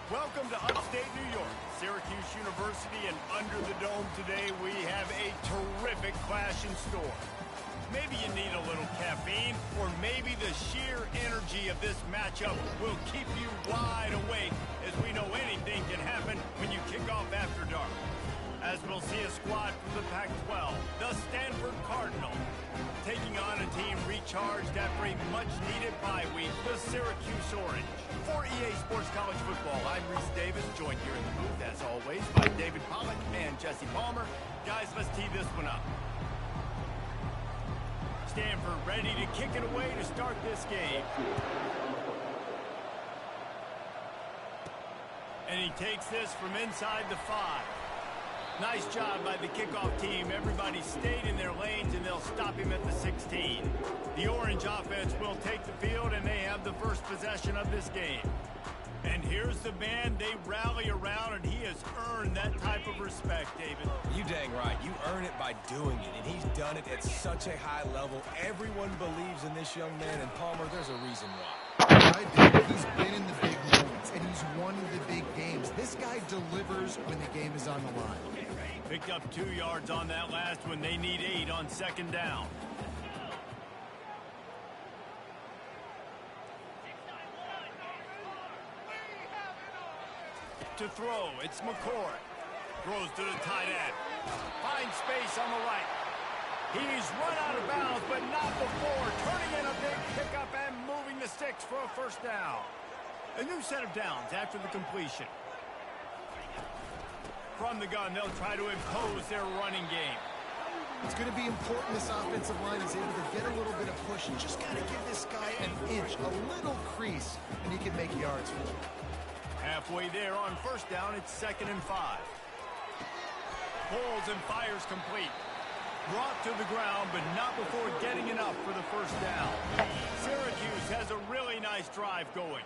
Welcome to upstate New York, Syracuse University, and under the dome today we have a terrific clash in store. Maybe you need a little caffeine, or maybe the sheer energy of this matchup will keep you wide awake, as we know anything can happen when you kick off after dark. As we'll see a squad from the Pac-12, the Stanford Cardinal, taking on a team recharged after a much-needed bye week, the Syracuse Orange. For EA Sports College Football, I'm Reese Davis, joined here in the booth, as always, by David Pollack and Jesse Palmer. Guys, let's tee this one up. Stanford ready to kick it away to start this game. And he takes this from inside the 5. Nice job by the kickoff team. Everybody stayed in their lanes, and they'll stop him at the 16. The Orange offense will take the field, and they have the first possession of this game. And here's the man they rally around, and he has earned that type of respect, David. You dang right. You earn it by doing it, and he's done it at such a high level. Everyone believes in this young man, and Palmer, there's a reason why. He's been in the big moments, and he's won the big games. This guy delivers when the game is on the line. Picked up 2 yards on that last one. They need 8 on second down. To throw, it's McCord. Throws to the tight end. Finds space on the right. He's run out of bounds, but not before. Turning in a big pickup and moving the sticks for a first down. A new set of downs after the completion. From the gun, they'll try to impose their running game. It's going to be important this offensive line is able to get a little bit of push. You just got to give this guy an inch, a little crease, and he can make yards for you. Halfway there on first down, it's 2nd and 5. Pulls and fires complete. Brought to the ground, but not before getting enough for the first down. Syracuse has a really nice drive going.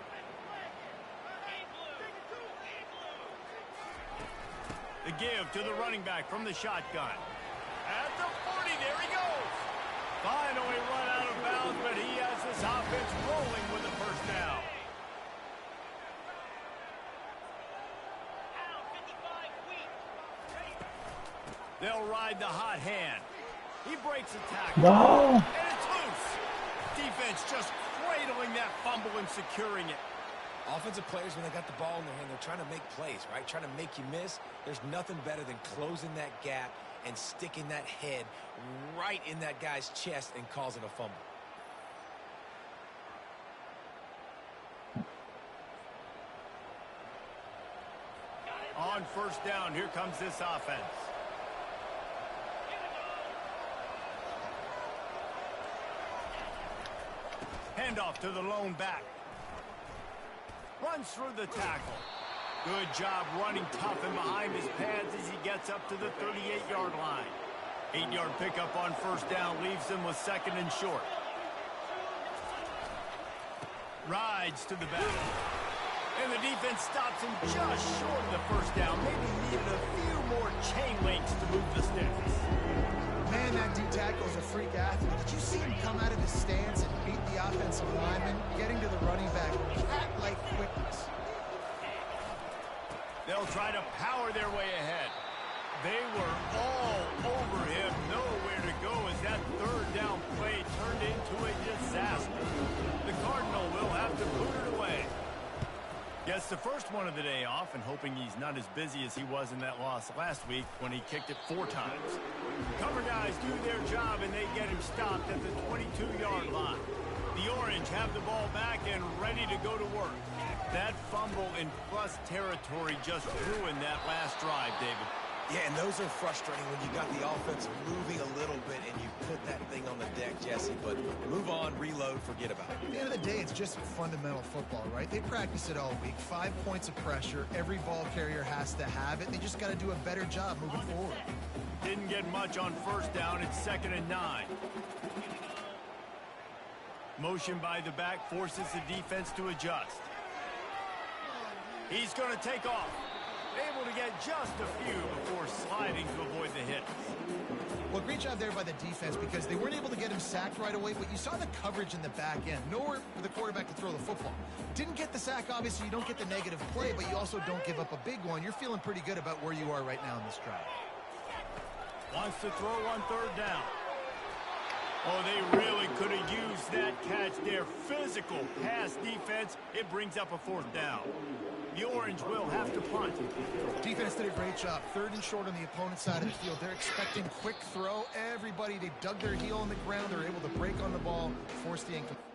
The give to the running back from the shotgun. At the 40, there he goes. Finally run out of bounds, but he has this offense rolling with the first down. They'll ride the hot hand. He breaks a tackle. No. And it's loose. Defense just cradling that fumble and securing it. Offensive players, when they got the ball in their hand, they're trying to make plays, right? Trying to make you miss. There's nothing better than closing that gap and sticking that head right in that guy's chest and causing a fumble. On first down, here comes this offense. Handoff to the lone back. Runs through the tackle. Good job running tough and behind his pads as he gets up to the 38-yard line. 8-yard pickup on first down leaves him with 2nd and short. Rides to the back. And the defense stops him just short of the first down. Maybe needed a few more chain links to move the sticks. Man, that D-tackle is a freak athlete. Did you see him come out of his stance and beat the offensive lineman, getting to the running back cat-like quickness? They'll try to power their way ahead. They were all over him, nowhere to go as that third down play turned into a disaster. The Cardinal will have to boot it away. Gets the first one of the day off and hoping he's not as busy as he was in that loss last week when he kicked it 4 times. Cover guys do their job and they get him stopped at the 22-yard line. The Orange have the ball back and ready to go to work. That fumble in plus territory just ruined that last drive, David. Yeah, and those are frustrating when you got the offense moving a little bit and you put that thing on the deck, Jesse. But move on, reload, forget about it. At the end of the day, it's just fundamental football, right? They practice it all week. 5 points of pressure. Every ball carrier has to have it. They just got to do a better job moving forward. Didn't get much on first down. It's 2nd and 9. Motion by the back forces the defense to adjust. He's going to take off. Able to get just a few before sliding to avoid the hit. Well, great job there by the defense because they weren't able to get him sacked right away, but you saw the coverage in the back end. Nowhere for the quarterback to throw the football. Didn't get the sack, obviously. You don't get the negative play, but you also don't give up a big one. You're feeling pretty good about where you are right now in this drive. Wants to throw on 3rd down. Oh, they really could have used that catch there. Physical pass defense. It brings up a 4th down. The Orange will have to punt. Defense did a great job. 3rd and short on the opponent's side of the field. They're expecting quick throw. Everybody, they dug their heel on the ground. They're able to break on the ball, force the incomplete.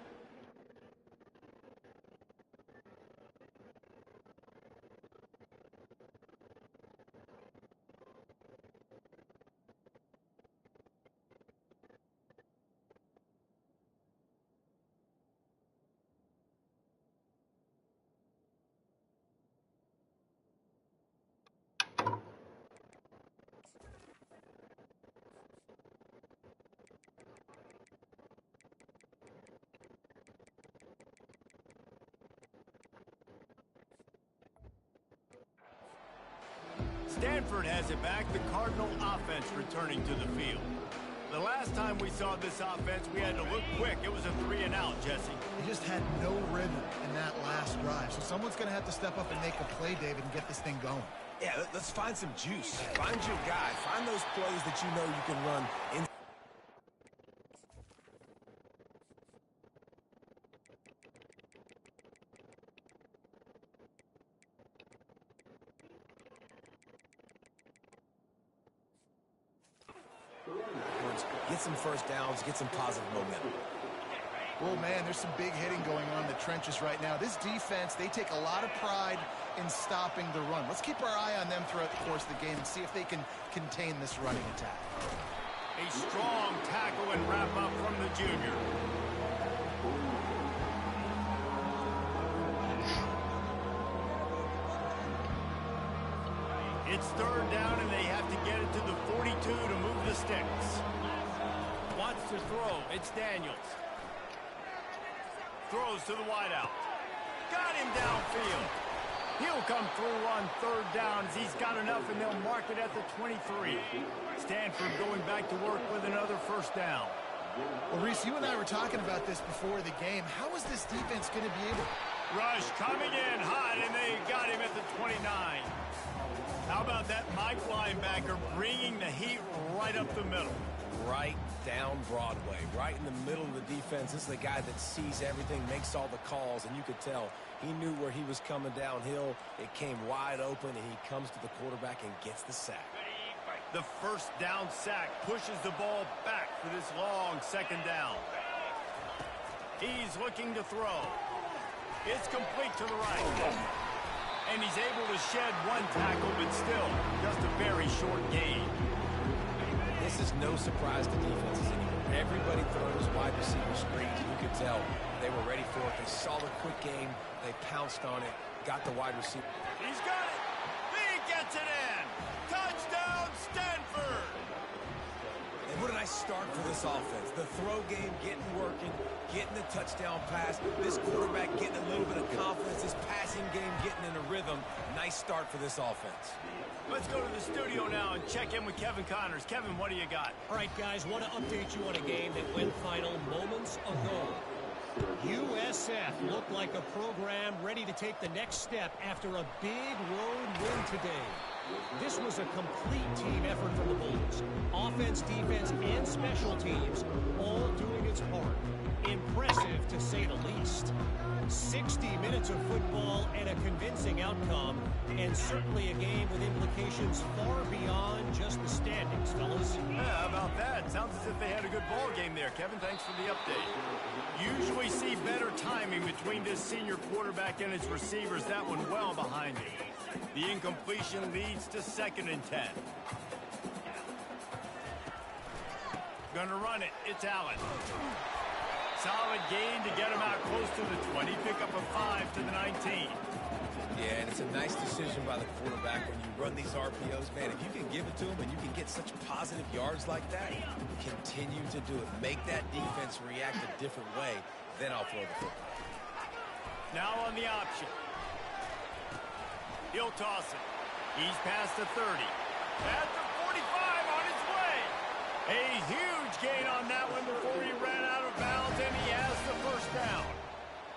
Stanford has it back. The Cardinal offense returning to the field. The last time we saw this offense, we had to look quick. It was a 3-and-out, Jesse. They just had no rhythm in that last drive. So someone's going to have to step up and make a play, David, and get this thing going. Yeah, let's find some juice. Find your guy. Find those plays that you know you can run in. Get some first downs, get some positive momentum. Well, man, there's some big hitting going on in the trenches right now. This defense, they take a lot of pride in stopping the run. Let's keep our eye on them throughout the course of the game and see if they can contain this running attack. A strong tackle and wrap up from the junior. It's 3rd down, and they have to get it to the 42 to move the sticks. Wants to throw. It's Daniels. Throws to the wideout. Got him downfield. He'll come through on 3rd down as he's got enough, and they'll mark it at the 23. Stanford going back to work with another 1st down. Well, Reese, you and I were talking about this before the game. How is this defense going to be able... Rush coming in hot, and they got him at the 29. How about that Mike linebacker bringing the heat right up the middle? Right down Broadway, right in the middle of the defense. This is the guy that sees everything, makes all the calls, and you could tell he knew where he was coming downhill. It came wide open, and he comes to the quarterback and gets the sack. The 1st down sack pushes the ball back for this long 2nd down. He's looking to throw. It's complete to the right. And he's able to shed 1 tackle, but still just a very short gain. This is no surprise to defenses anymore. Everybody throws wide receiver screens. You could tell they were ready for it. They saw the quick game. They pounced on it, got the wide receiver. He's got it. He gets it in. Touchdown, Stanford. And what a nice start for this offense. The throw game getting working, getting the touchdown pass. This quarterback getting a little bit of confidence. This passing game getting in a rhythm. Nice start for this offense. Let's go to the studio now and check in with Kevin Connors. Kevin, what do you got? All right, guys, want to update you on a game that went final moments ago. USF looked like a program ready to take the next step after a big road win today. This was a complete team effort from the Bulls. Offense, defense, and special teams all doing its part. Impressive, to say the least. 60 minutes of football and a convincing outcome, and certainly a game with implications far beyond just the standings, fellas. Yeah, how about that? Sounds as if they had a good ball game there, Kevin. Thanks for the update. Usually see better timing between this senior quarterback and his receivers. That one well behind him. The incompletion leads to 2nd and 10. Gonna run it. It's Allen. Solid gain to get him out close to the 20. Pick up a 5 to the 19. Yeah, and it's a nice decision by the quarterback when you run these RPOs. Man, if you can give it to him and you can get such positive yards like that, continue to do it. Make that defense react a different way, then I'll throw the football. Now on the option. He'll toss it. He's past the 30. At the 45 on his way. A huge gain on that one before he ran out of bounds, and he has the first down.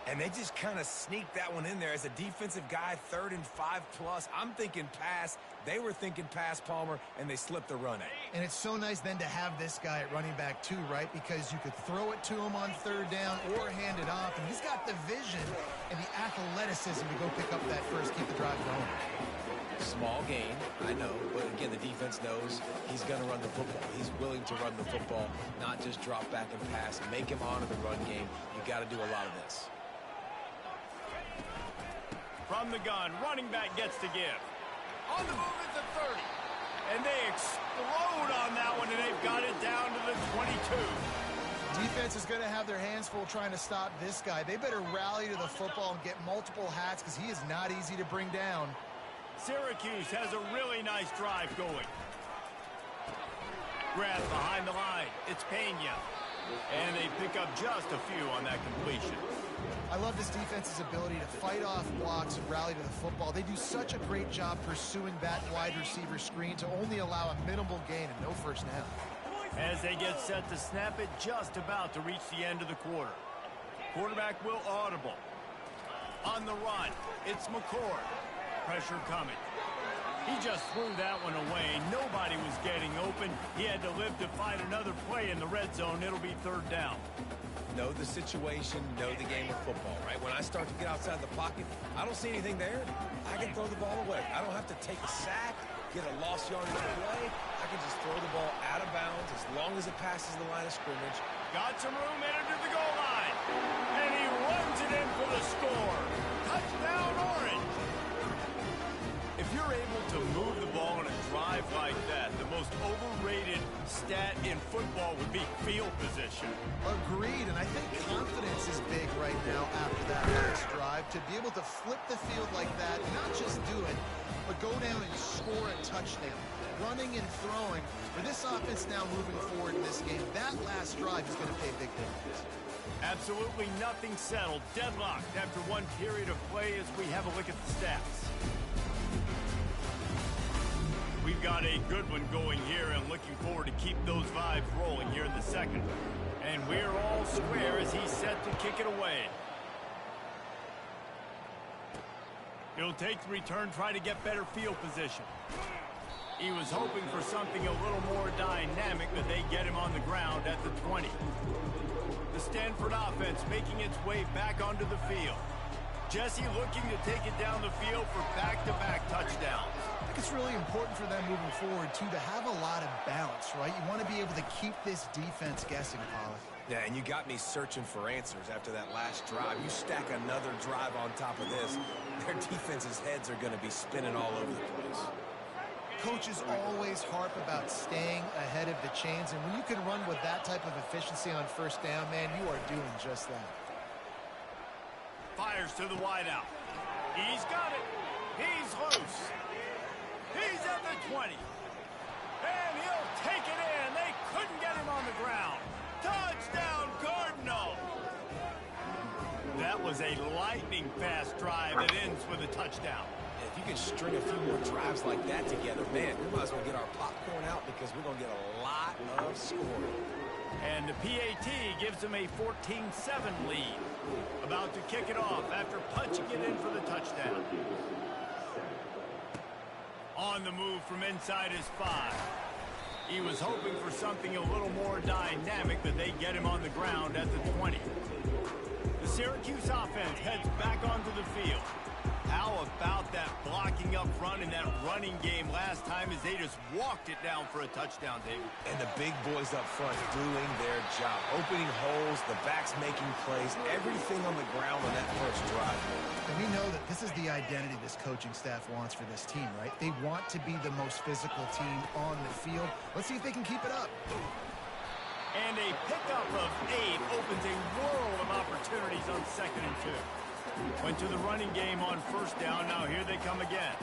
And they just kind of sneaked that one in there as a defensive guy, 3rd and 5+. I'm thinking pass. They were thinking pass, Palmer, and they slipped the run at. And it's so nice then to have this guy at running back too, right? Because you could throw it to him on 3rd down or hand it off, and he's got the vision and the athleticism to go pick up that first, keep the drive going. Small gain, I know, but again, the defense knows he's going to run the football. He's willing to run the football, not just drop back and pass. Make him honor the run game. You got to do a lot of this. From the gun, running back gets to give. On the move at the 30. And they explode on that one, and they've got it down to the 22. Defense is going to have their hands full trying to stop this guy. They better rally to the football and get multiple hats because he is not easy to bring down. Syracuse has a really nice drive going. Grab behind the line. It's Pena. And they pick up just a few on that completion. I love this defense's ability to fight off blocks and rally to the football. They do such a great job pursuing that wide receiver screen to only allow a minimal gain and no first down. As they get set to snap it, just about to reach the end of the quarter. Quarterback will audible. On the run, it's McCord. Pressure coming. He just threw that one away. Nobody was getting open. He had to live to find another play in the red zone. It'll be 3rd down. Know the situation, know the game of football, right? When I start to get outside the pocket, I don't see anything there. I can throw the ball away. I don't have to take a sack, get a lost yardage play. I can just throw the ball out of bounds as long as it passes the line of scrimmage. Got some room, entered to the goal line. And he runs it in for the score. Touchdown, Orange. If you're able to move the ball in a drive like that, the most overrated stat in football would be field position. Agreed, and I think confidence is big right now after that last drive. To be able to flip the field like that, not just do it, but go down and score a touchdown. Running and throwing, for this offense now moving forward in this game, that last drive is going to pay big dividends. Absolutely nothing settled. Deadlocked after one period of play as we have a look at the stats. We've got a good one going here and looking forward to keep those vibes rolling here in the 2nd. And we're all square as he's set to kick it away. He'll take the return, try to get better field position. He was hoping for something a little more dynamic, but they get him on the ground at the 20. The Stanford offense making its way back onto the field. Jesse looking to take it down the field for back-to-back touchdowns. I think it's really important for them moving forward, too, to have a lot of balance, right? You want to be able to keep this defense guessing, Pollock. Yeah, and you got me searching for answers after that last drive. You stack another drive on top of this, their defense's heads are going to be spinning all over the place. Coaches always harp about staying ahead of the chains, and when you can run with that type of efficiency on first down, man, you are doing just that. Fires to the wideout. He's got it. He's loose. He's at the 20. And he'll take it in. They couldn't get him on the ground. Touchdown, Cardinal. That was a lightning-fast drive that ends with a touchdown. If you can string a few more drives like that together, man, we might as well get our popcorn out because we're going to get a lot of scoring. And the PAT gives them a 14-7 lead. About to kick it off after punching it in for the touchdown. On the move from inside his 5. He was hoping for something a little more dynamic, but they get him on the ground at the 20. The Syracuse offense heads back onto the field. How about that blocking up front and that running game last time as they just walked it down for a touchdown, David? And the big boys up front doing their job. Opening holes, the backs making plays, everything on the ground on that first drive. And we know that this is the identity this coaching staff wants for this team, right? They want to be the most physical team on the field. Let's see if they can keep it up. And a pickup of 8 opens a world of opportunities on 2nd and 2. Went to the running game on 1st down. Now here they come again.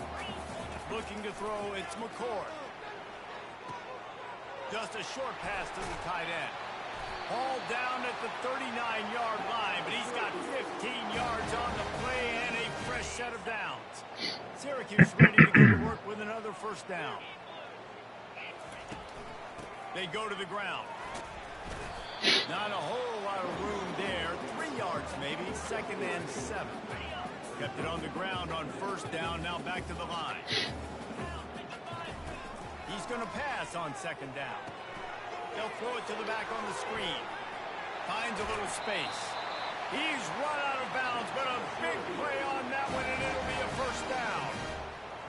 Looking to throw, it's McCord. Just a short pass to the tight end. Ball down at the 39-yard line, but he's got 15 yards on the play and a fresh set of downs. Syracuse ready to go to work with another 1st down. They go to the ground. Not a whole lot of room there. 3 yards maybe. 2nd and 7. Kept it on the ground on 1st down. Now back to the line. He's going to pass on 2nd down. They'll throw it to the back on the screen. Finds a little space. He's run out of bounds, but a big play on that one, and it'll be a 1st down.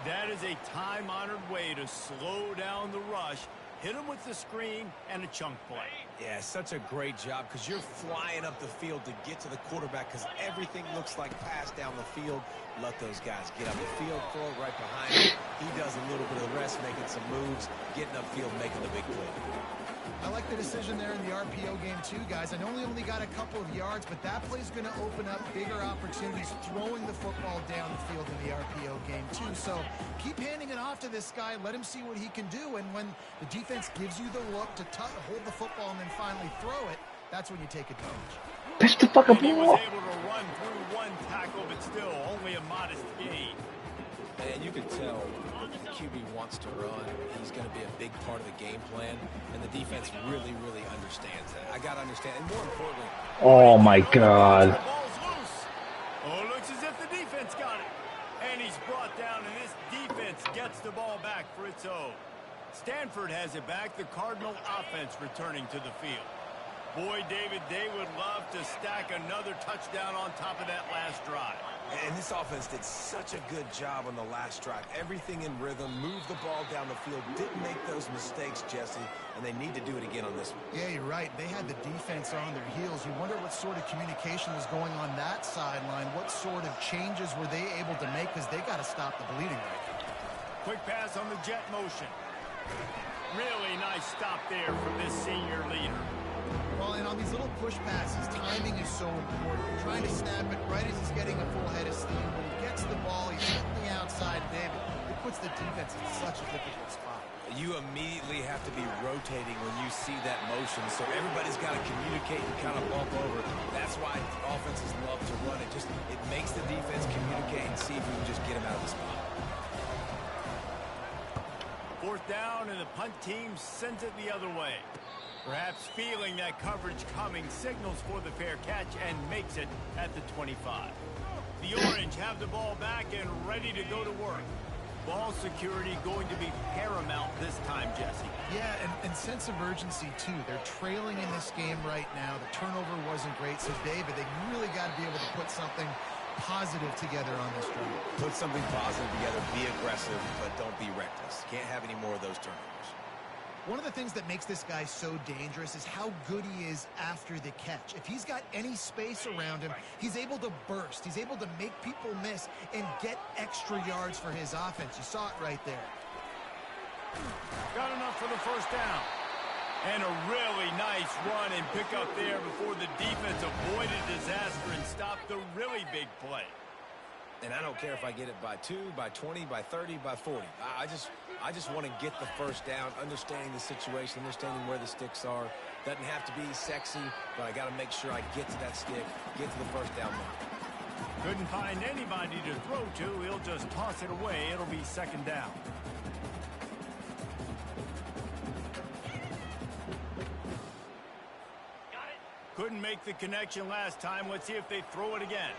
That is a time-honored way to slow down the rush. Hit him with the screen and a chunk play. Yeah, such a great job because you're flying up the field to get to the quarterback because everything looks like pass down the field. Let those guys get up the field, throw it right behind him. He does a little bit of the rest, making some moves, getting upfield, making the big play. I like the decision there in the RPO game too, guys. I know he only got a couple of yards, but that play's going to open up bigger opportunities throwing the football down the field in the RPO game too. So keep handing it off to this guy. Let him see what he can do. And when the defense gives you the look to hold the football and then finally throw it, that's when you take advantage. Push the fucking He was ball. able to run through 1 tackle, but still only a modest gain. And you can tell the QB wants to run. He's going to be a big part of the game plan, and the defense really, really understands that. I got to understand, and more importantly... Oh, my God. The ball's loose. Oh, looks as if the defense got it. And he's brought down, and this defense gets the ball back for its own. Stanford has it back, the Cardinal offense returning to the field. Boy, David, they would love to stack another touchdown on top of that last drive. And this offense did such a good job on the last drive. Everything in rhythm, moved the ball down the field, didn't make those mistakes, Jesse, and they need to do it again on this one. Yeah, you're right. They had the defense on their heels. You wonder what sort of communication was going on that sideline. What sort of changes were they able to make because they got to stop the bleeding right now. Quick pass on the jet motion. Really nice stop there from this senior leader. Well, and on these little push passes, timing is so important. Trying to snap it right as he's getting a full head of steam. When he gets the ball, he's hitting the outside, David. It puts the defense in such a difficult spot. You immediately have to be rotating when you see that motion, so everybody's got to communicate and kind of bump over. That's why offenses love to run it. It makes the defense communicate and see if we can just get him out of the spot. 4th down, and the punt team sends it the other way. Perhaps feeling that coverage coming, signals for the fair catch and makes it at the 25. The Orange have the ball back and ready to go to work. Ball security going to be paramount this time, Jesse. Yeah, and sense of urgency, too. They're trailing in this game right now. The turnover wasn't great, so David, they really got to be able to put something positive together on this drive. Put something positive together, be aggressive, but don't be reckless. Can't have any more of those turnovers. One of the things that makes this guy so dangerous is how good he is after the catch. If he's got any space around him, he's able to burst. He's able to make people miss and get extra yards for his offense. You saw it right there. Got enough for the 1st down. And a really nice run and pick up there before the defense avoided disaster and stopped the really big play. And I don't care if I get it by 2, by 20, by 30, by 40. I just want to get the 1st down, understanding the situation, understanding where the sticks are. Doesn't have to be sexy, but I got to make sure I get to that stick, get to the 1st down mark. Couldn't find anybody to throw to. He'll just toss it away. It'll be 2nd down. Couldn't make the connection last time. Let's see if they throw it again.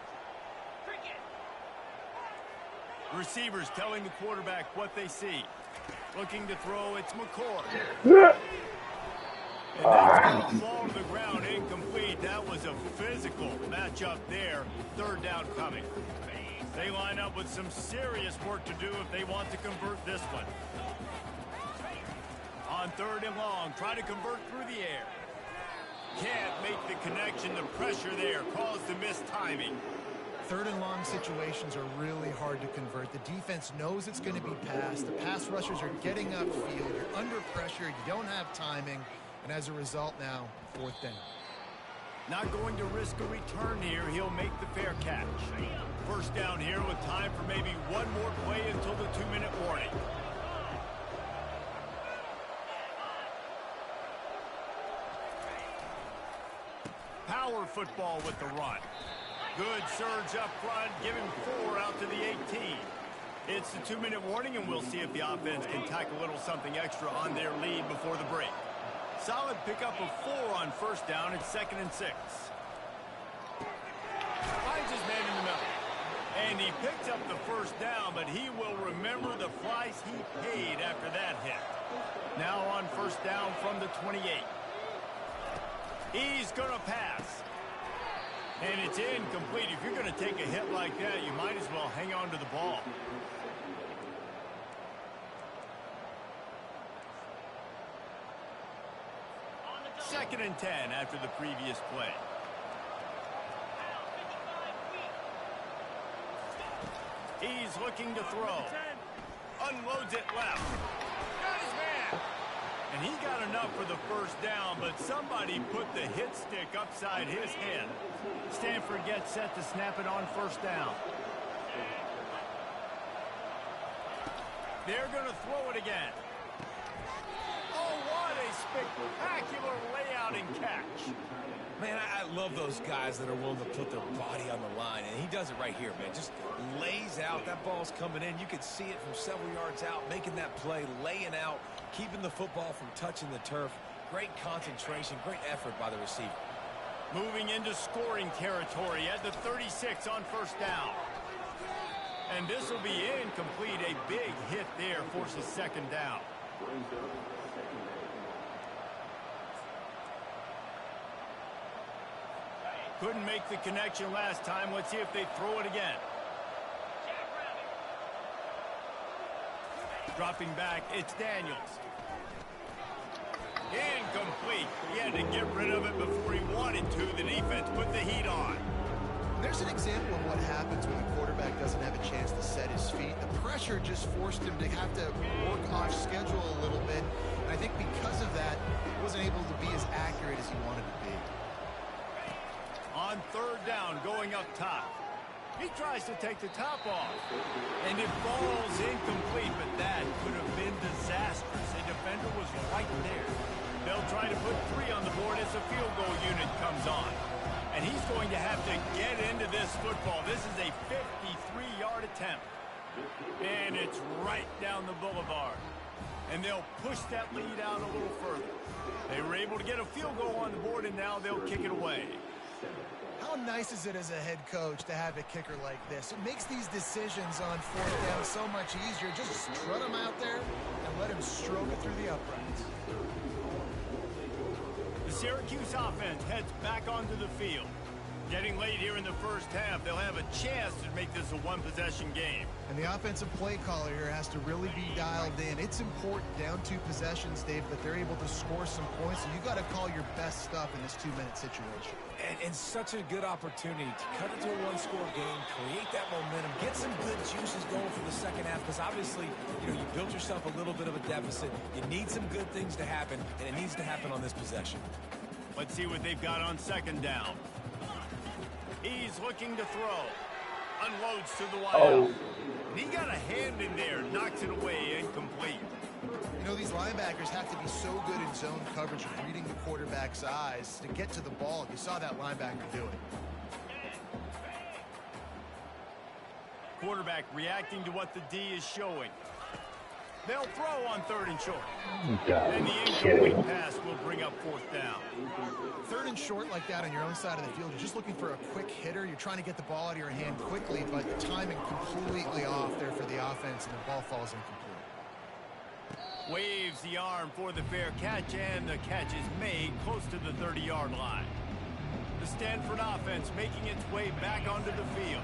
Receivers telling the quarterback what they see. Looking to throw, it's McCord. And that's going to fall to the ground incomplete. That was a physical matchup there. Third down coming. They line up with some serious work to do if they want to convert this one. On third and long, try to convert through the air. Can't make the connection. The pressure there caused the missed timing. Third and long situations are really hard to convert. The defense knows it's going to be passed. The pass rushers are getting upfield. You're under pressure. You don't have timing. And as a result now, fourth down. Not going to risk a return here. He'll make the fair catch. First down here with time for maybe one more play until the 2-minute warning. Power football with the run. Good surge up front, giving 4 out to the 18. It's the 2-minute warning, and we'll see if the offense can tack a little something extra on their lead before the break. Solid pickup of 4 on first down. It's 2nd and 6. Finds his man in the middle. And he picked up the first down, but he will remember the price he paid after that hit. Now on first down from the 28. He's going to pass. And it's incomplete. If you're going to take a hit like that, you might as well hang on to the ball. Second and 10 after the previous play. He's looking to throw. Unloads it left. Got his man. And he got enough for the first down, but somebody put the hit stick upside his head. Stanford gets set to snap it on first down. They're going to throw it again. Oh, what a spectacular layout and catch. Man, I love those guys that are willing to put their body on the line, and he does it right here, man. Just lays out. That ball's coming in. You can see it from several yards out, making that play, laying out, keeping the football from touching the turf. Great concentration, great effort by the receiver. Moving into scoring territory at the 36 on first down. And this will be incomplete. A big hit there forces second down. Couldn't make the connection last time. Let's see if they throw it again. Dropping back, it's Daniels. Incomplete. He had to get rid of it before he wanted to. The defense put the heat on. There's an example of what happens when the quarterback doesn't have a chance to set his feet. The pressure just forced him to have to work off schedule a little bit. And I think because of that, he wasn't able to be as accurate as he wanted to be. On third down, going up top. He tries to take the top off. And it falls incomplete, but that could have been disastrous. A defender was right there. They'll try to put 3 on the board as the field goal unit comes on. And he's going to have to get into this football. This is a 53-yard attempt. And it's right down the boulevard. And they'll push that lead out a little further. They were able to get a field goal on the board, and now they'll kick it away. How nice is it as a head coach to have a kicker like this? It makes these decisions on fourth down so much easier. Just strut him out there and let him stroke it through the uprights. The Syracuse offense heads back onto the field. Getting late here in the first half, they'll have a chance to make this a one-possession game. And the offensive play caller here has to really be dialed in. It's important down 2 possessions, Dave, that they're able to score some points. And you got to call your best stuff in this 2-minute situation. And such a good opportunity to cut it to a 1-score game, create that momentum, get some good juices going for the second half. Because obviously, you built yourself a little bit of a deficit. You need some good things to happen, and it needs to happen on this possession. Let's see what they've got on second down. He's looking to throw. Unloads to the wideout. He got a hand in there, knocks it away, incomplete. These linebackers have to be so good in zone coverage of reading the quarterback's eyes to get to the ball. You saw that linebacker do it. Quarterback reacting to what the D is showing. They'll throw on 3rd and short. God, And the kidding. incomplete pass will bring up 4th down. 3rd and short like that on your own side of the field. You're just looking for a quick hitter. You're trying to get the ball out of your hand quickly, but the timing completely off there for the offense, and the ball falls incomplete. Waves the arm for the fair catch, and the catch is made close to the 30-yard line. The Stanford offense making its way back onto the field.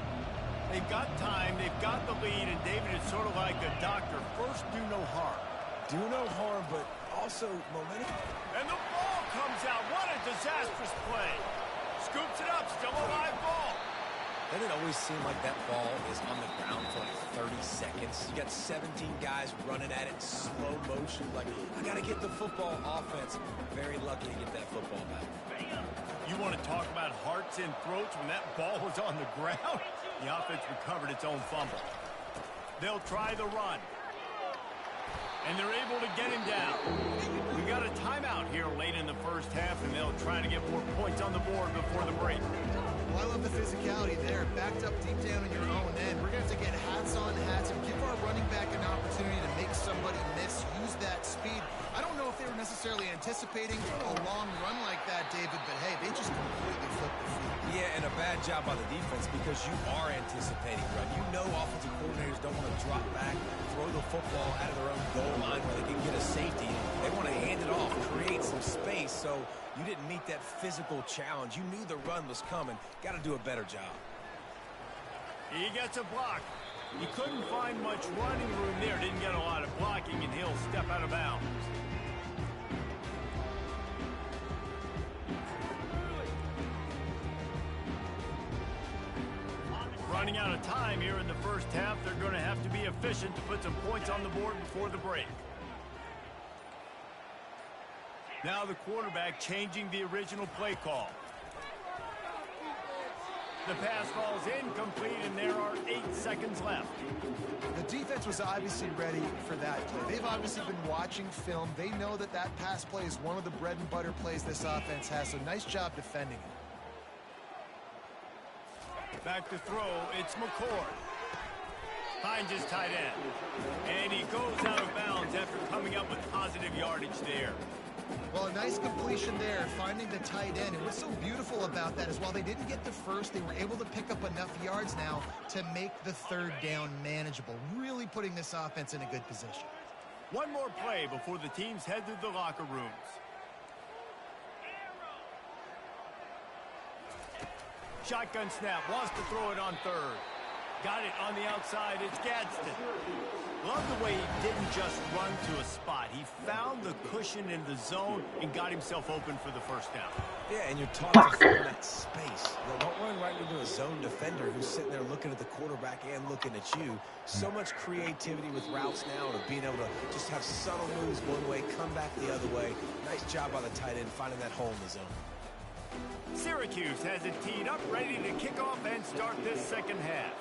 They've got time, they've got the lead, and David, is sort of like a doctor. First, do no harm. Do no harm, but also momentum. And the ball comes out. What a disastrous play. Scoops it up, still a live ball. Doesn't it always seem like that ball is on the ground for like 30 seconds? You got 17 guys running at it in slow motion. Like, I got to get the football. Offense, very lucky to get that football back. You want to talk about hearts and throats when that ball was on the ground? The offense recovered its own fumble. They'll try the run. And they're able to get him down. We got a timeout here late in the first half, and they'll try to get more points on the board before the break. Well, I love the physicality there. Backed up deep down in your own end. We're going to have to get hats on hats and give our running back an opportunity to make somebody miss, use that speed. I don't know if they were necessarily anticipating a long run like that, David, but hey, they just completely flipped the field. Yeah, and a bad job by the defense because you are anticipating run. You know offensive coordinators don't want to drop back, throw the football out of their own goal line where they can get a safety. They want to hand it off, create some space, so you didn't meet that physical challenge. You knew the run was coming. Got to do a better job. He gets a block. He couldn't find much running room there. Didn't get a lot of blocking, and he'll step out of bounds. Running out of time here in the first half. They're going to have to be efficient to put some points on the board before the break. Now the quarterback changing the original play call. The pass falls incomplete, and there are 8 seconds left. The defense was obviously ready for that play. They've obviously been watching film. They know that that pass play is one of the bread and butter plays this offense has, so nice job defending it. Back to throw, it's McCord. Finds his tight end. And he goes out of bounds after coming up with positive yardage there. Well, a nice completion there, finding the tight end. And what's so beautiful about that is while they didn't get the first, they were able to pick up enough yards now to make the 3rd down manageable, really putting this offense in a good position. One more play before the teams head to the locker rooms. Shotgun snap, wants to throw it on 3rd. Got it on the outside, it's Gadsden. Love the way he didn't just run to a spot. He found the cushion in the zone and got himself open for the first down. Yeah, and you're taught to find that space. Don't run right into a zone defender who's sitting there looking at the quarterback and looking at you. So much creativity with routes now and being able to just have subtle moves one way, come back the other way. Nice job by the tight end finding that hole in the zone. Syracuse has it teed up, ready to kick off and start this second half.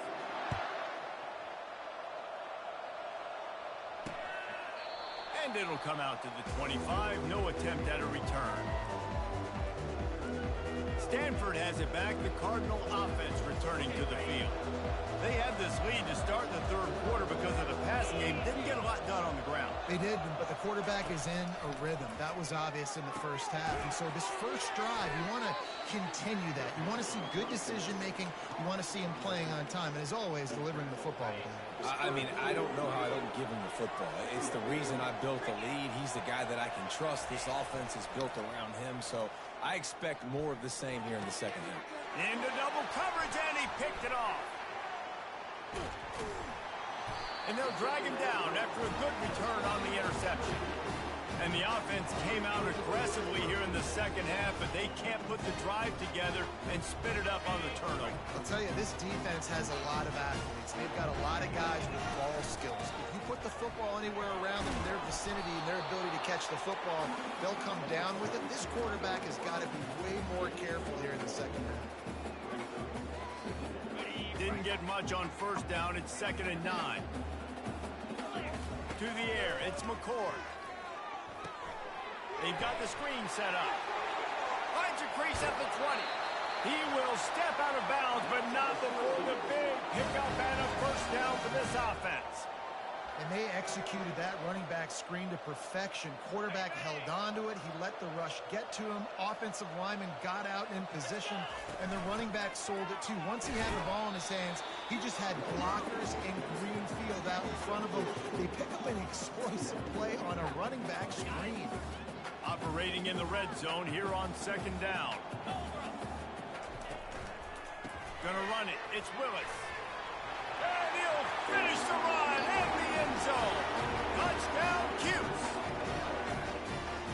And it'll come out to the 25. No attempt at a return. Stanford has it back. The Cardinal offense returning to the field. They had this lead to start the 3rd quarter because of the passing game. Didn't get a lot done on the ground. They did, but the quarterback is in a rhythm. That was obvious in the first half. And so this first drive, you want to continue that. You want to see good decision-making. You want to see him playing on time. And as always, delivering the football with that. I mean, I don't know how I don't give him the football. It's the reason I built the lead. He's the guy that I can trust. This offense is built around him. So I expect more of the same here in the second half. Into double coverage, and he picked it off. And they'll drag him down after a good return on the interception. And the offense came out aggressively here in the second half, but they can't put the drive together and spit it up on the turnover. I'll tell you, this defense has a lot of athletes. They've got a lot of guys with ball skills. If you put the football anywhere around them in their vicinity and their ability to catch the football, they'll come down with it. This quarterback has got to be way more careful here in the second half. Didn't get much on first down. It's 2nd and 9. To the air, it's McCord. They've got the screen set up. Finds a crease at the 20. He will step out of bounds, but not before the big pickup and a first down for this offense. And they executed that running back screen to perfection. Quarterback held on to it. He let the rush get to him. Offensive lineman got out in position, and the running back sold it too. Once he had the ball in his hands, he just had blockers in green field out in front of him. They pick up an explosive play on a running back screen. Operating in the red zone here on second down. Gonna run it. It's Willis. And he'll finish the run in the end zone. Touchdown, Cuse.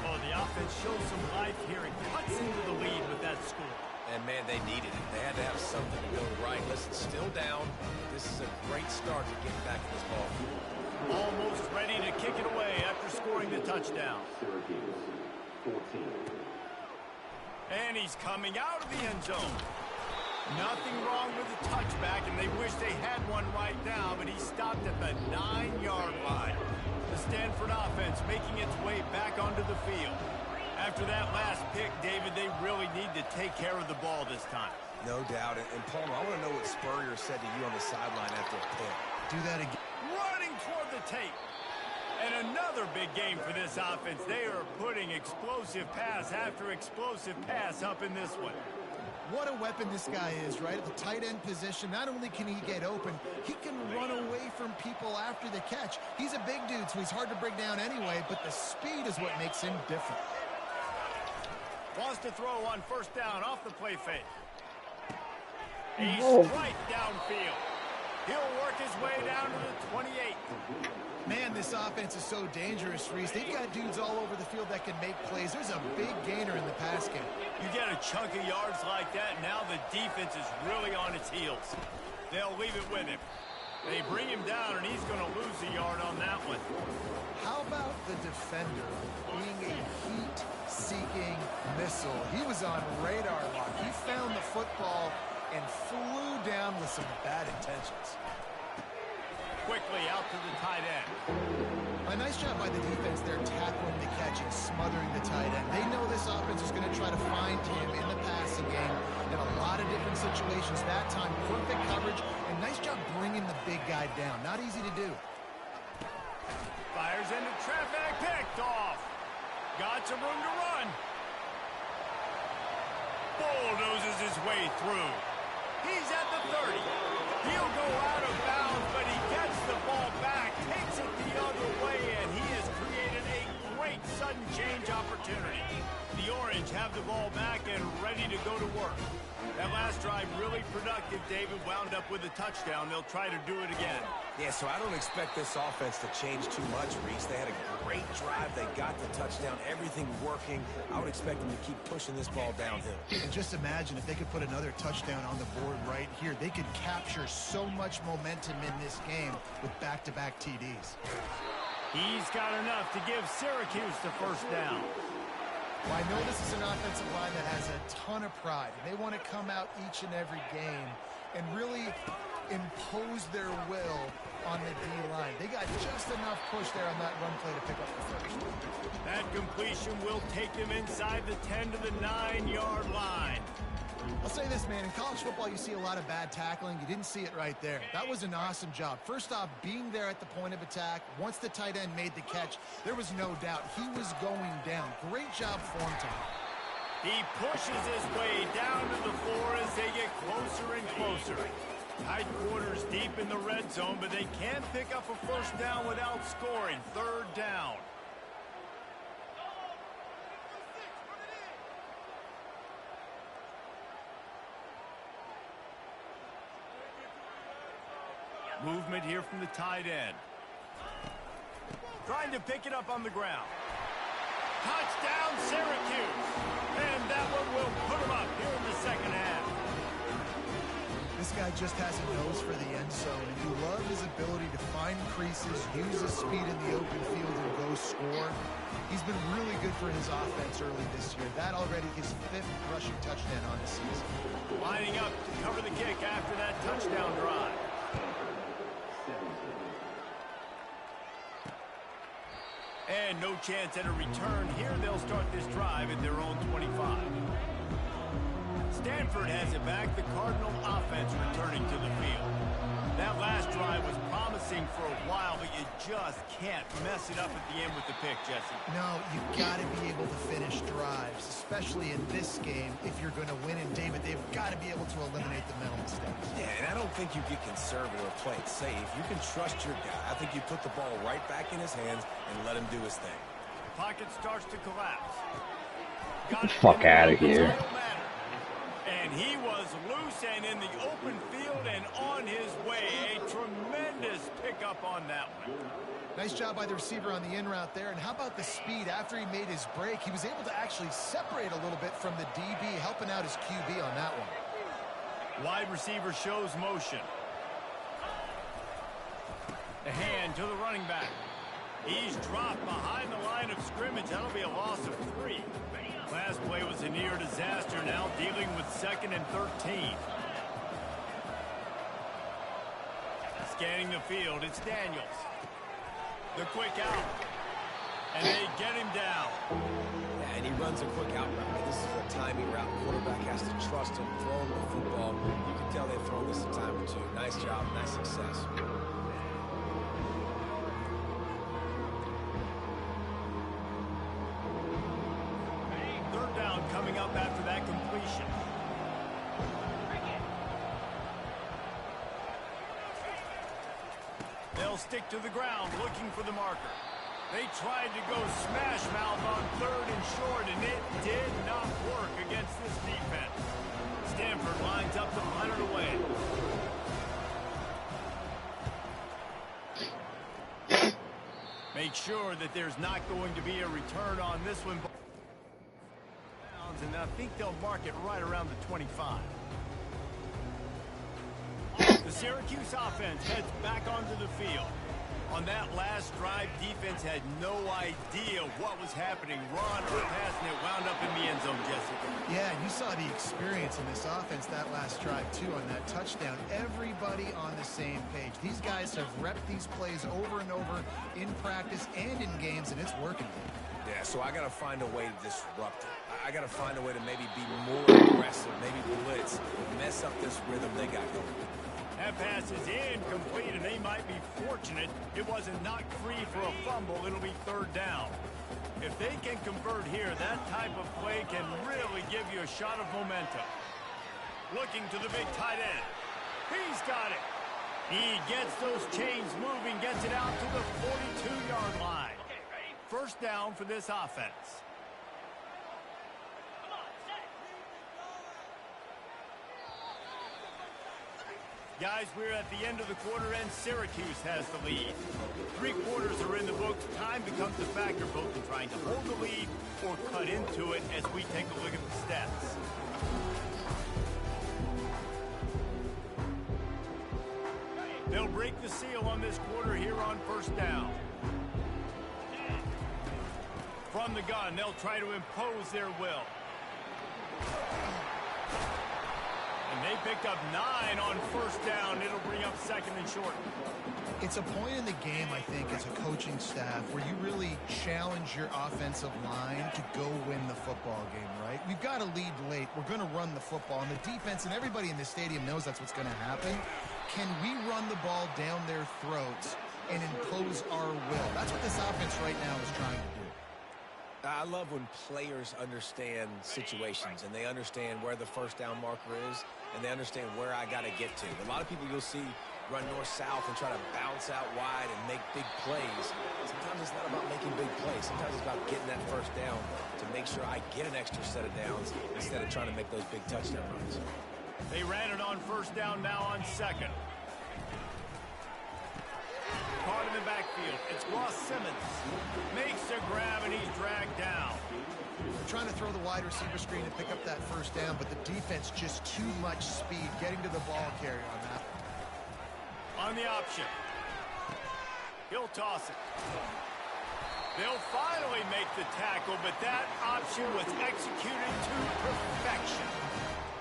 Oh, the offense shows some life here and cuts into the lead with that score. And, man, they needed it. They had to have something to go right. Listen, still down. This is a great start to get back in this ball. Almost ready to kick it away after scoring the touchdown. And he's coming out of the end zone. Nothing wrong with the touchback, and they wish they had one right now, but he stopped at the 9-yard line. The Stanford offense making its way back onto the field. After that last pick, David, they really need to take care of the ball this time. No doubt. And Palmer, I want to know what SYR said to you on the sideline after a pick. Do that again. Running toward the tape. And another big game for this offense. They are putting explosive pass after explosive pass up in this one. What a weapon this guy is, right? At the tight end position, not only can he get open, he can run away from people after the catch. He's a big dude, so he's hard to bring down anyway, but the speed is what makes him different. Wants to throw on first down off the play fake. He's right downfield. He'll work his way down to the 28. Man, this offense is so dangerous, Reese. They've got dudes all over the field that can make plays. There's a big gainer in the pass game. You get a chunk of yards like that, now the defense is really on its heels. They'll leave it with him. They bring him down, and he's going to lose a yard on that one. How about the defender being a heat-seeking missile? He was on radar lock. He found the football and flew down with some bad intentions. Quickly out to the tight end. A nice job by the defense there, tackling the catch and smothering the tight end. They know this offense is going to try to find him in the passing game in a lot of different situations. That time, perfect coverage, and nice job bringing the big guy down. Not easy to do. Fires into traffic, picked off. Got some room to run. Bulldozes his way through. He's at the 30. He'll go out of bounds, but he gets the ball back, takes it the other way, and he has created a great sudden change opportunity. The Orange have the ball back and ready to go to work. That last drive really productive. David wound up with a touchdown. They'll try to do it again. Yeah, so I don't expect this offense to change too much, Reese. They had a great drive. They got the touchdown. Everything working. I would expect them to keep pushing this ball downhill. And just imagine if they could put another touchdown on the board right here. They could capture so much momentum in this game with back-to-back TDs. He's got enough to give Syracuse the first down. Well, I know this is an offensive line that has a ton of pride. They want to come out each and every game and really impose their will on the D-line. They got just enough push there on that run play to pick up the first. That completion will take them inside the 10 to the 9-yard line. I'll say this, man. In college football, you see a lot of bad tackling. You didn't see it right there. That was an awesome job. First off, being there at the point of attack. Once the tight end made the catch, there was no doubt he was going down. Great job form time. He pushes his way down to the floor as they get closer and closer. Tight quarters deep in the red zone, but they can't pick up a first down without scoring. Third down. Movement here from the tight end. Trying to pick it up on the ground. Touchdown, Syracuse. And that one will put him up here in the second half. This guy just has a nose for the end zone, and you love his ability to find creases, use his speed in the open field, and go score. He's been really good for his offense early this year. That already his 5th rushing touchdown on the season. Lining up to cover the kick after that touchdown drive. And no chance at a return here. They'll start this drive at their own 25. Stanford has it back. The Cardinal offense returning to the field. That last drive was promising for a while, but you just can't mess it up at the end with the pick, Jesse. No, you've got to be able to finish drives, especially in this game. If you're going to win, and David, they've got to be able to eliminate the mental mistakes. Yeah, and I don't think you get conservative or play it safe. You can trust your guy. I think you put the ball right back in his hands and let him do his thing. Pocket starts to collapse. Get the fuck out of here. And he was loose and in the open field and on his way. A tremendous pickup on that one. Nice job by the receiver on the in route there. And how about the speed? After he made his break, he was able to actually separate a little bit from the DB, helping out his QB on that one. Wide receiver shows motion. The hand to the running back. He's dropped behind the line of scrimmage. That'll be a loss of 3. Last play was a near disaster, now dealing with 2nd and 13. Scanning the field, it's Daniels. The quick out. And they get him down. Yeah, and he runs a quick out route. This is a timing route. Quarterback has to trust him, throw him the football. You can tell they've thrown this a time or two. Nice job, nice success. Coming up after that completion. They'll stick to the ground looking for the marker. They tried to go smash mouth on 3rd and short, and it did not work against this defense. Stanford lines up to punt it away. Make sure that there's not going to be a return on this one. And I think they'll mark it right around the 25. The Syracuse offense heads back onto the field. On that last drive, defense had no idea what was happening. Run or pass, and it wound up in the end zone, Jesse. Yeah, and you saw the experience in this offense that last drive, too, on that touchdown. Everybody on the same page. These guys have repped these plays over and over in practice and in games, and it's working. Yeah, so I got to find a way to disrupt it. I got to find a way to maybe be more aggressive, maybe blitz, mess up this rhythm they got going. That pass is incomplete, and they might be fortunate it wasn't knocked free for a fumble. It'll be 3rd down. If they can convert here, that type of play can really give you a shot of momentum. Looking to the big tight end. He's got it. He gets those chains moving, gets it out to the 42-yard line. 1st down for this offense. Guys, we're at the end of the quarter, and Syracuse has the lead. 3 quarters are in the books. Time becomes a factor, both in trying to hold the lead or cut into it as we take a look at the stats. They'll break the seal on this quarter here on 1st down. From the gun, they'll try to impose their will. And they picked up 9 on 1st down. It'll bring up 2nd and short. It's a point in the game, I think, as a coaching staff where you really challenge your offensive line to go win the football game, right? We've got to lead late. We're going to run the football. And the defense and everybody in the stadium knows that's what's going to happen. Can we run the ball down their throats and impose our will? That's what this offense right now is trying to do. I love when players understand situations and they understand where the 1st down marker is and they understand where I got to get to. A lot of people you'll see run north-south and try to bounce out wide and make big plays. Sometimes it's not about making big plays. Sometimes it's about getting that 1st down to make sure I get an extra set of downs instead of trying to make those big touchdown runs. They ran it on 1st down, now on 2nd. Caught in the backfield. It's Ross Simmons. Makes a grab, and he's dragged down. They're trying to throw the wide receiver screen and pick up that 1st down, but the defense just too much speed getting to the ball carrier on that. On the option. He'll toss it. They'll finally make the tackle, but that option was executed to perfection.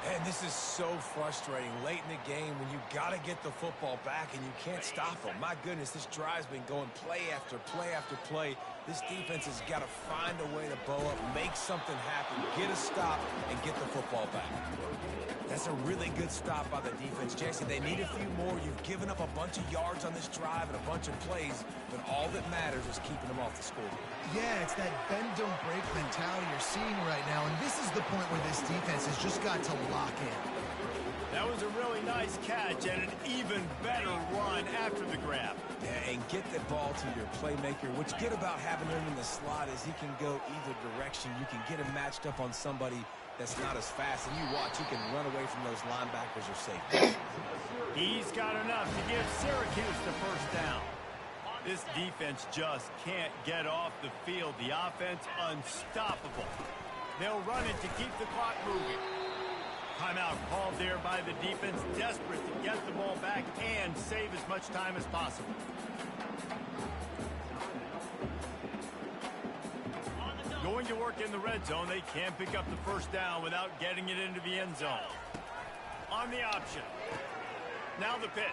And this is so frustrating late in the game when you got to get the football back and you can't stop them. My goodness, this drive's been going play after play after play. This defense has got to find a way to bow up, make something happen, get a stop, and get the football back. That's a really good stop by the defense. Jesse, they need a few more. You've given up a bunch of yards on this drive and a bunch of plays, but all that matters is keeping them off the scoreboard. Yeah, it's that bend, don't break mentality you're seeing right now, and this is the point where this defense has just got to lock in. That was a really nice catch and an even better run after the grab. Yeah, and get the ball to your playmaker. What's good about having him in the slot is he can go either direction. You can get him matched up on somebody that's not as fast, and you watch, he can run away from those linebackers or safeties. He's got enough to give Syracuse the first down. This defense just can't get off the field. The offense unstoppable. They'll run it to keep the clock moving. Timeout called there by the defense, desperate to get the ball back and save as much time as possible. Going to work in the red zone, they can't pick up the first down without getting it into the end zone. On the option. Now the pitch.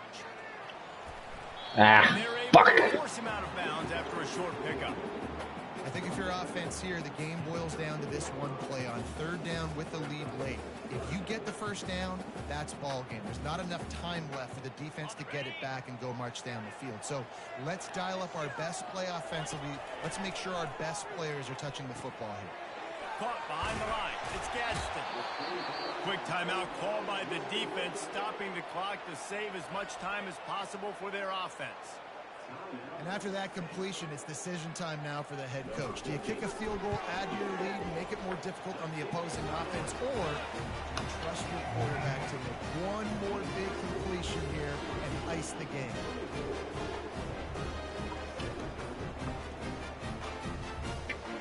Ah, They're able fuck. to force him out of bounds after a short pickup. I think if you're offense here, the game boils down to this one play on third down with the lead late. If you get the first down, that's ball game. There's not enough time left for the defense to get it back and go march down the field. So let's dial up our best play offensively. Let's make sure our best players are touching the football here. Caught behind the line. It's Gadsden. Quick timeout called by the defense, stopping the clock to save as much time as possible for their offense. And after that completion, it's decision time now for the head coach. Do you kick a field goal, add to your lead, and make it more difficult on the opposing offense, or do you trust your quarterback to make one more big completion here and ice the game?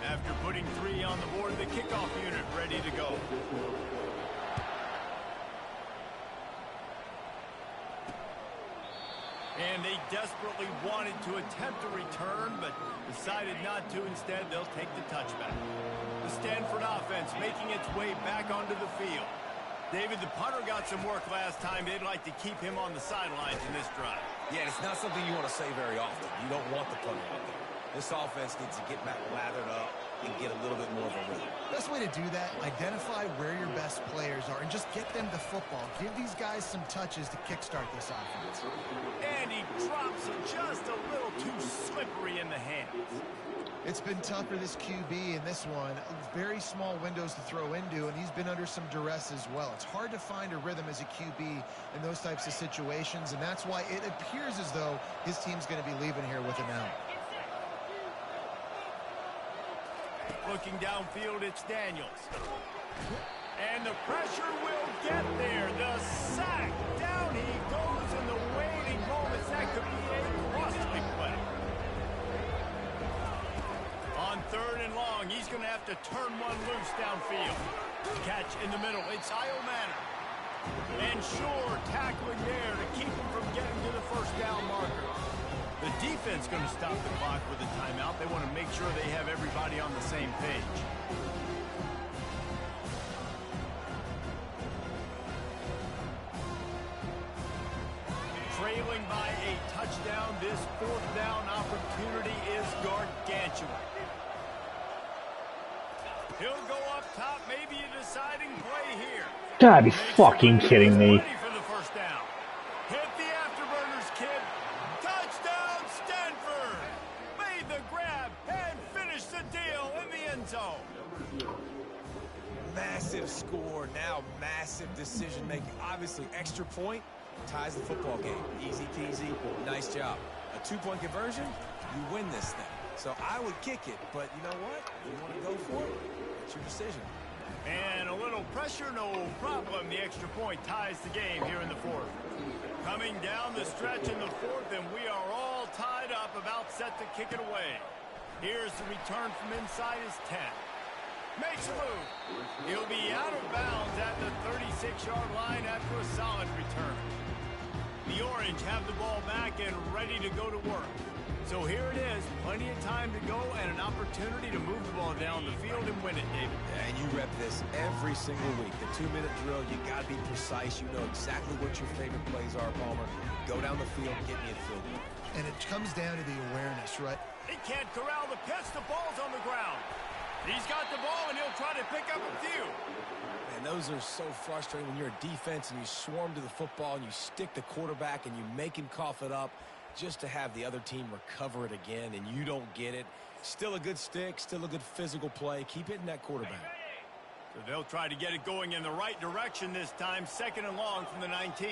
After putting 3 on the board, the kickoff unit ready to go. And they desperately wanted to attempt a return, but decided not to. Instead, they'll take the touchback. The Stanford offense making its way back onto the field. David, the punter got some work last time. They'd like to keep him on the sidelines in this drive. Yeah, it's not something you want to say very often. You don't want the punter out there. This offense needs to get back lathered up and get a little bit more of a rhythm. Best way to do that, identify where your best players are and just get them the football. Give these guys some touches to kickstart this offense. And he drops it just a little too slippery in the hands. It's been tough for this QB in this one. Very small windows to throw into, and he's been under some duress as well. It's hard to find a rhythm as a QB in those types of situations, and that's why it appears as though his team's going to be leaving here with him out. Looking downfield, it's Daniels. And the pressure will get there. The sack. Down he goes in the waiting moments. That could be a costly play. On 3rd and long, he's going to have to turn one loose downfield. Catch in the middle. It's Kyle Manor. And sure, tackling there to keep him from getting to the first down marker. The defense going to stop the clock with a timeout. They want to make sure they have everybody on the same page. Trailing by a touchdown, this 4th down opportunity is gargantuan. He'll go up top, maybe a deciding play here. Gotta be fucking kidding me. Ready for the first down. Hit the afterburners, kid. Touchdown, Stanford! Made the grab and finished the deal in the end zone. Massive score, now massive decision making. Obviously, extra point ties the football game. Easy peasy, nice job. A 2-point conversion, you win this thing. So I would kick it, but you know what? You want to go for it? It's your decision. And a little pressure, no problem. The extra point ties the game here in the 4th. Coming down the stretch in the 4th, and we are all tied up, about set to kick it away. Here's the return from inside his 10. Makes a move. He'll be out of bounds at the 36-yard line after a solid return. The Orange have the ball back and ready to go to work. So here it is, plenty of time to go and an opportunity to move the ball down the field and win it, David. And You rep this every single week. The 2-minute drill, you got to be precise. You know exactly what your favorite plays are, Palmer. Go down the field, get me a field goal. And it comes down to the awareness, right? He can't corral the pitch. The ball's on the ground. He's got the ball, and he'll try to pick up a few. Man, those are so frustrating when you're a defense and you swarm to the football and you stick the quarterback and you make him cough it up just to have the other team recover it again, and you don't get it. Still a good stick, still a good physical play. Keep hitting that quarterback. So they'll try to get it going in the right direction this time. 2nd and long from the 19.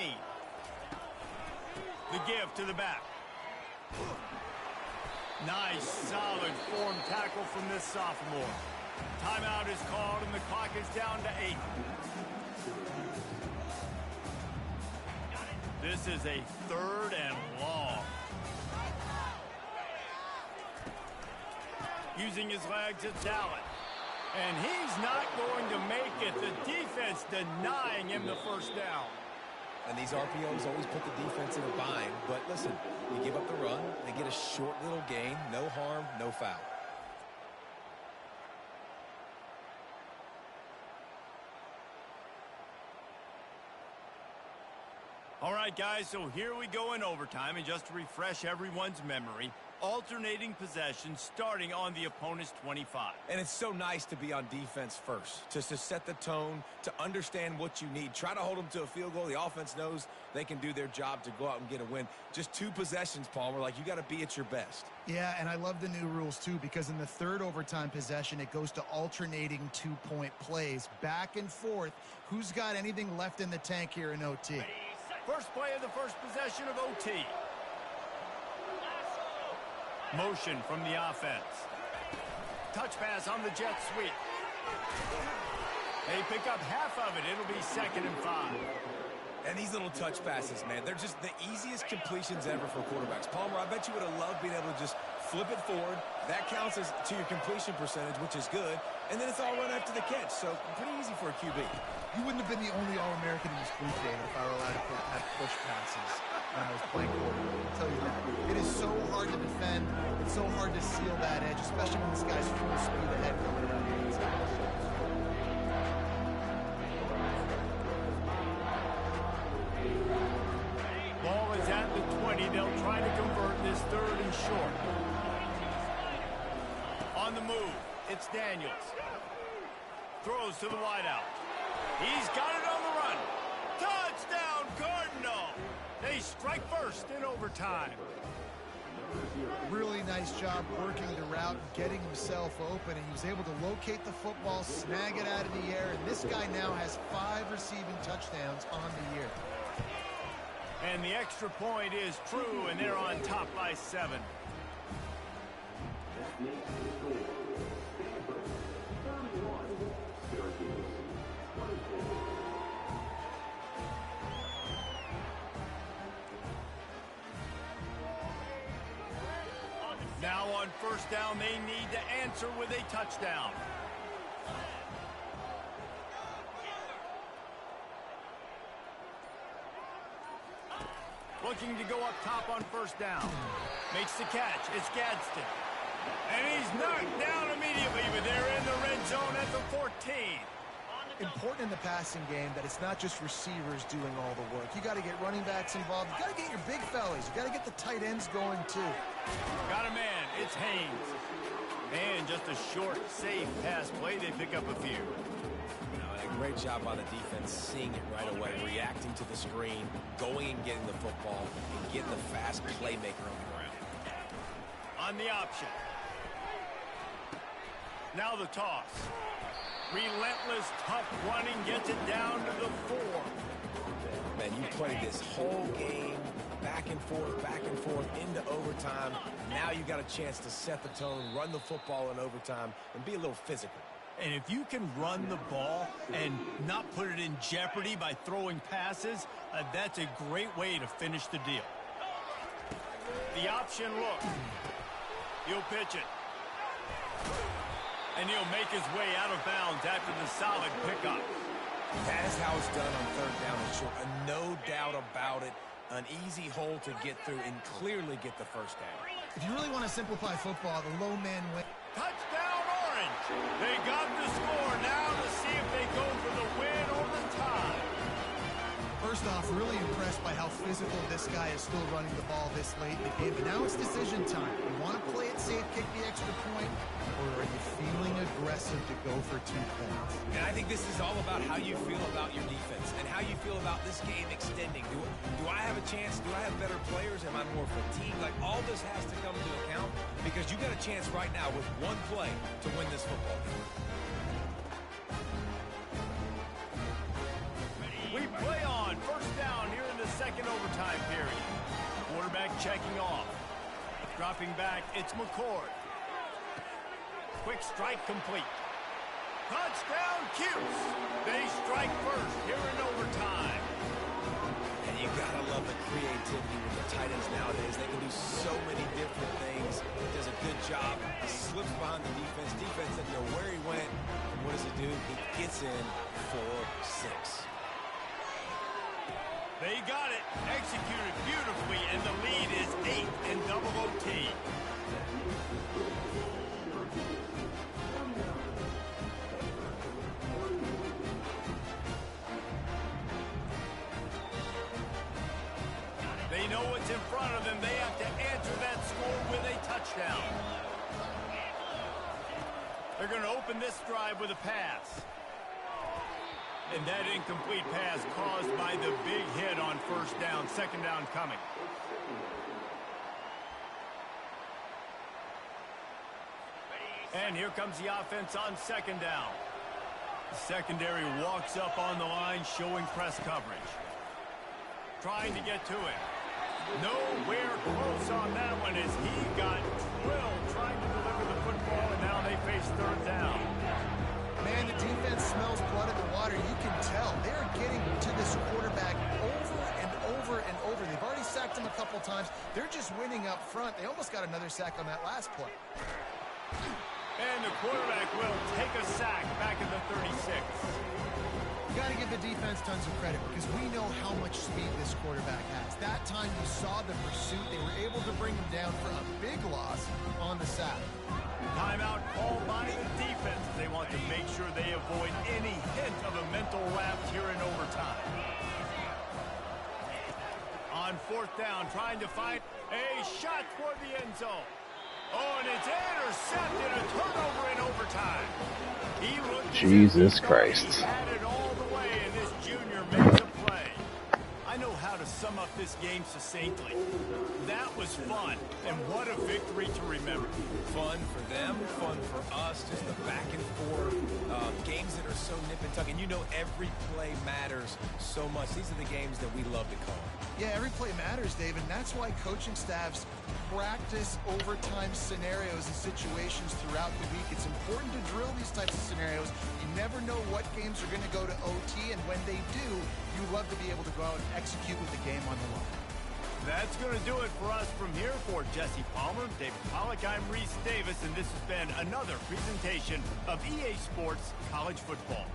The give to the back. Nice, solid form tackle from this sophomore. Timeout is called, and the clock is down to 8. This is a 3rd and long. Using his legs, it's Allen. And he's not going to make it. The defense denying him the first down. And these RPOs always put the defense in a bind. But listen, you give up the run, they get a short little gain, no harm, no foul. All right, guys, so here we go in overtime. And just to refresh everyone's memory, alternating possession starting on the opponent's 25. And it's so nice to be on defense first, just to set the tone, to understand what you need. Try to hold them to a field goal. The offense knows they can do their job to go out and get a win. Just 2 possessions, Palmer. Like, you got to be at your best. Yeah, and I love the new rules, too, because in the 3rd overtime possession, it goes to alternating 2-point plays. Back and forth. Who's got anything left in the tank here in OT? First play of the first possession of OT. Motion from the offense. Touch pass on the jet sweep. They pick up half of it. It'll be 2nd and 5. And these little touch passes, man, they're just the easiest completions ever for quarterbacks. Palmer, I bet you would have loved being able to just flip it forward. That counts as to your completion percentage, which is good. And then it's all run after the catch. So pretty easy for a QB. You wouldn't have been the only All-American in this group game if I were allowed to have push passes when I was playing quarterback. I'll tell you that. It is so hard to defend. It's so hard to seal that edge, especially when this guy's full speed ahead coming out of the inside. Ball is at the 20. They'll try to convert this 3rd and short. On the move, it's Daniels. Throws to the wideout. He's got it on the run. Touchdown, Cardinal. They strike first in overtime. Really nice job working the route, getting himself open, and he was able to locate the football, snag it out of the air, and this guy now has 5 receiving touchdowns on the year. And the extra point is true, and they're on top by 7. Now on first down, they need to answer with a touchdown. Looking to go up top on first down. Makes the catch. It's Gadsden. And he's knocked down immediately, but they're in the red zone at the 14. Important in the passing game that it's not just receivers doing all the work. You got to get running backs involved. You got to get your big fellas. You got to get the tight ends going too. Got a man. It's Haynes. And just a short, safe pass play. They pick up a few. A great job by the defense, seeing it right away, reacting to the screen, going and getting the football, and getting the fast playmaker on the ground. On the option. Now the toss. Relentless, tough running, gets it down to the 4. Man, you played this whole game back and forth into overtime. Now you got a chance to set the tone, run the football in overtime, and be a little physical. And if you can run the ball and not put it in jeopardy by throwing passes, that's a great way to finish the deal. The option look. He'll pitch it. And he'll make his way out of bounds after the solid pickup. That is how it's done on third down and short. No doubt about it. An easy hole to get through and clearly get the first down. If you really want to simplify football, the low man wins. Touchdown, Orange. They got the score. Now the First off, really impressed by how physical this guy is still running the ball this late in the game. But now it's decision time. You want to play it safe, kick the extra point, or are you feeling aggressive to go for 2 points? And I think this is all about how you feel about your defense and how you feel about this game extending. Do I have a chance? Do I have better players? Am I more fatigued? Like, all this has to come into account because you got a chance right now with one play to win this football game. We play on. First down here in the second overtime period. Quarterback checking off. Dropping back, it's McCord. Quick strike complete. Touchdown, Cuse. They strike first here in overtime. And you gotta love the creativity with the tight ends nowadays. They can do so many different things. He does a good job. He slips behind the defense. Defense doesn't know where he went. And what does he do? He gets in for 6. They got it, executed beautifully, and the lead is 8 in double OT. They know what's in front of them. They have to answer that score with a touchdown. They're going to open this drive with a pass. And that incomplete pass caused by the big hit on first down. Second down coming. And here comes the offense on second down. The secondary walks up on the line, showing press coverage. Trying to get to it. Nowhere close on that one as he got drilled trying to deliver the football, and now they face third down. Man, the defense smells blood in the water. You can tell. They're getting to this quarterback over and over and over. They've already sacked him a couple times. They're just winning up front. They almost got another sack on that last play. And the quarterback will take a sack back in the 36. You got to give the defense tons of credit because we know how much speed this quarterback has. That time you saw the pursuit. They were able to bring him down for a big loss on the sack. Timeout called by the defense. They want to make sure they avoid any hint of a mental lapse here in overtime. On fourth down, trying to find a shot toward the end zone. Oh, and it's intercepted. A turnover in overtime. He looked Jesus Christ. He had it all the way, and this junior makes a play. I know how to sum up this game succinctly. That was fun, and what a victory to remember. Fun for them, fun for us, just the back and forth, games that are so nip and tuck, and you know every play matters so much. These are the games that we love to call. Yeah, every play matters, Dave, and that's why coaching staffs practice overtime scenarios and situations throughout the week. It's important to drill these types of scenarios. You never know what games are going to go to OT, and when they do, you love to be able to go out and execute with the game on the line. That's going to do it for us from here. For Jesse Palmer, David Pollack, I'm Reese Davis, and this has been another presentation of EA Sports College Football.